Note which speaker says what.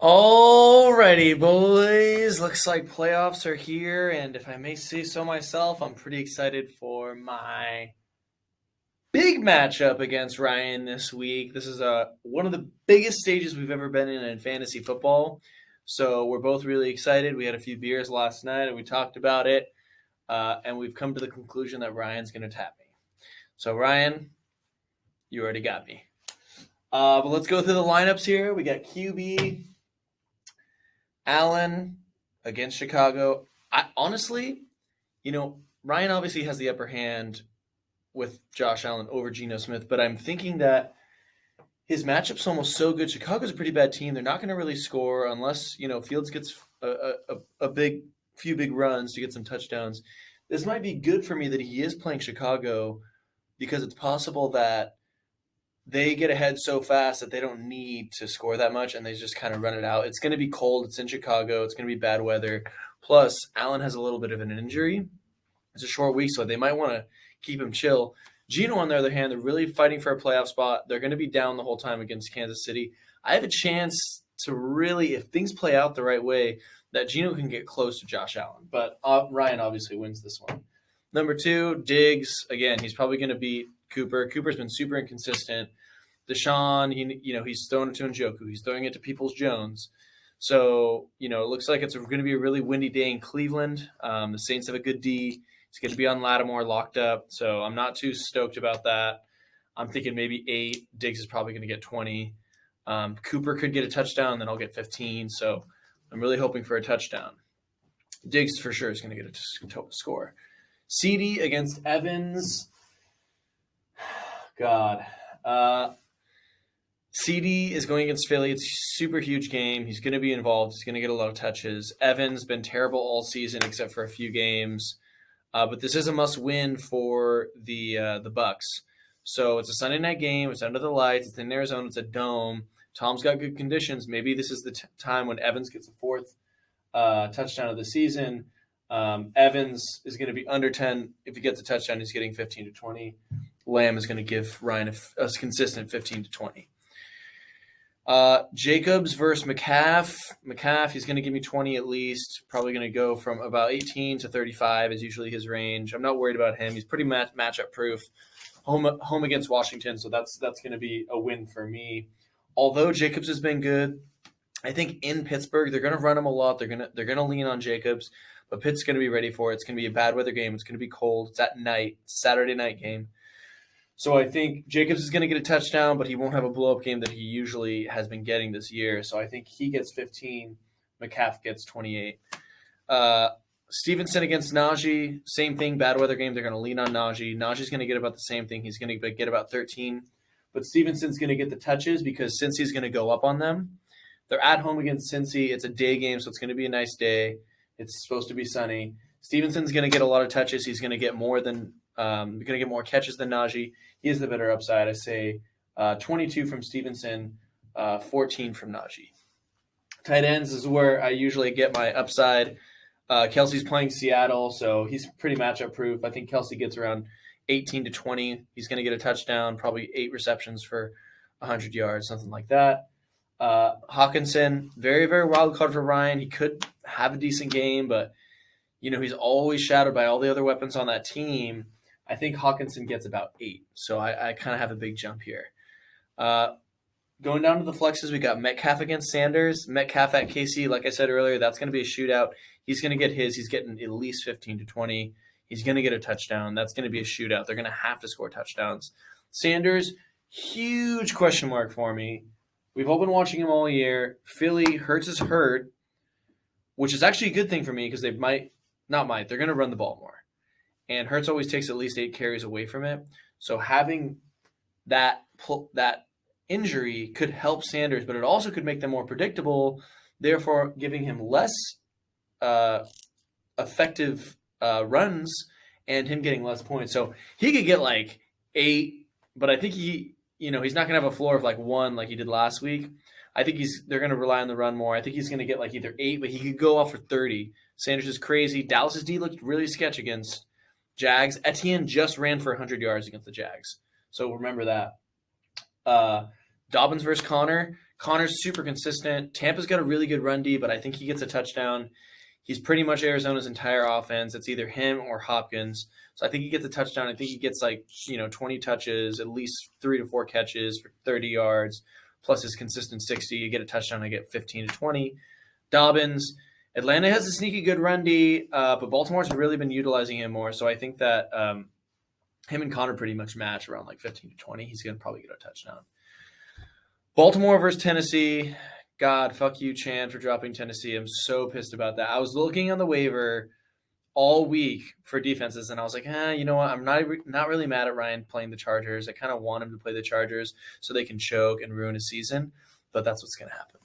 Speaker 1: Alrighty, boys. Looks like playoffs are here, and if I may say so myself, I'm pretty excited for my big matchup against Ryan this week. This is one of the biggest stages we've ever been in fantasy football, so we're both really excited. We had a few beers last night, and we talked about it, and we've come to the conclusion that Ryan's going to tap me. So, Ryan, you already got me. But let's go through the lineups here. We got QB. Allen against Chicago. Honestly, Ryan obviously has the upper hand with Josh Allen over Geno Smith, but I'm thinking that his matchup's almost so good. Chicago's a pretty bad team. They're not going to really score unless, Fields gets a few big runs to get some touchdowns. This might be good for me that he is playing Chicago because it's possible that they get ahead so fast that they don't need to score that much and they just kind of run it out. It's going to be cold. It's in Chicago. It's going to be bad weather. Plus, Allen has a little bit of an injury. It's a short week, so they might want to keep him chill. Geno, on the other hand, they're really fighting for a playoff spot. They're going to be down the whole time against Kansas City. I have a chance to really, if things play out the right way, that Geno can get close to Josh Allen. But Ryan obviously wins this one. Number 2, Diggs. Again, he's probably going to beat Cooper. Cooper's been super inconsistent. Deshaun, he's throwing it to Njoku. He's throwing it to Peoples-Jones. So, it looks like it's going to be a really windy day in Cleveland. The Saints have a good D. He's going to be on Lattimore locked up. So I'm not too stoked about that. I'm thinking maybe 8. Diggs is probably going to get 20. Cooper could get a touchdown, then I'll get 15. So I'm really hoping for a touchdown. Diggs for sure is going to get a score. CD against Evans. God. CD is going against Philly. It's a super huge game. He's going to be involved. He's going to get a lot of touches. Evans been terrible all season except for a few games. But this is a must-win for the Bucks. So it's a Sunday night game. It's under the lights. It's in Arizona. It's a dome. Tom's got good conditions. Maybe this is the time when Evans gets a 4th touchdown of the season. Evans is going to be under 10. If he gets a touchdown, he's getting 15 to 20. Lamb is going to give Ryan a consistent 15 to 20. Jacobs versus McCaff. McCaff, he's going to give me 20 at least. Probably going to go from about 18 to 35 is usually his range. I'm not worried about him. He's pretty matchup proof. Home against Washington, so that's going to be a win for me. Although Jacobs has been good, I think in Pittsburgh they're going to run him a lot. They're going to lean on Jacobs, but Pitt's going to be ready for it. It's going to be a bad weather game. It's going to be cold. It's at night, Saturday night game. So I think Jacobs is going to get a touchdown, but he won't have a blow-up game that he usually has been getting this year. So I think he gets 15. McCaff gets 28. Stevenson against Najee, same thing, bad weather game. They're going to lean on Najee. Najee's going to get about the same thing. He's going to get about 13. But Stevenson's going to get the touches because Cincy's going to go up on them. They're at home against Cincy. It's a day game, so it's going to be a nice day. It's supposed to be sunny. Stevenson's going to get a lot of touches. He's going to get more catches than Najee. He has the better upside. I say 22 from Stevenson, 14 from Najee. Tight ends is where I usually get my upside. Kelsey's playing Seattle, so he's pretty matchup proof. I think Kelsey gets around 18 to 20. He's going to get a touchdown, probably 8 receptions for 100 yards, something like that. Hawkinson, very, very wild card for Ryan. He could have a decent game, but he's always shadowed by all the other weapons on that team. I think Hawkinson gets about 8, so I kind of have a big jump here. Going down to the flexes, we got Metcalf against Sanders. Metcalf at KC, like I said earlier, that's going to be a shootout. He's going to get his. He's getting at least 15 to 20. He's going to get a touchdown. That's going to be a shootout. They're going to have to score touchdowns. Sanders, huge question mark for me. We've all been watching him all year. Philly, Hurts is hurt, which is actually a good thing for me because they're going to run the ball more. And Hurts always takes at least 8 carries away from it. So having that injury could help Sanders, but it also could make them more predictable, therefore giving him less effective runs and him getting less points. So he could get like 8, but I think he's not going to have a floor of like 1 like he did last week. I think they're going to rely on the run more. I think he's going to get like either 8, but he could go off for 30. Sanders is crazy. Dallas's D looked really sketch against Jags. Etienne just ran for 100 yards against the Jags. So remember that. Dobbins versus Connor. Connor's super consistent. Tampa's got a really good run D, but I think he gets a touchdown. He's pretty much Arizona's entire offense. It's either him or Hopkins. So I think he gets a touchdown. I think he gets 20 touches, at least 3 to 4 catches for 30 yards, plus his consistent 60. You get a touchdown, I get 15 to 20. Dobbins. Atlanta has a sneaky good run D, but Baltimore's really been utilizing him more. So I think that him and Connor pretty much match around 15 to 20. He's going to probably get a touchdown. Baltimore versus Tennessee. God, fuck you, Chan, for dropping Tennessee. I'm so pissed about that. I was looking on the waiver all week for defenses, and I was like, you know what? I'm not really mad at Ryan playing the Chargers. I kind of want him to play the Chargers so they can choke and ruin his season, but that's what's going to happen.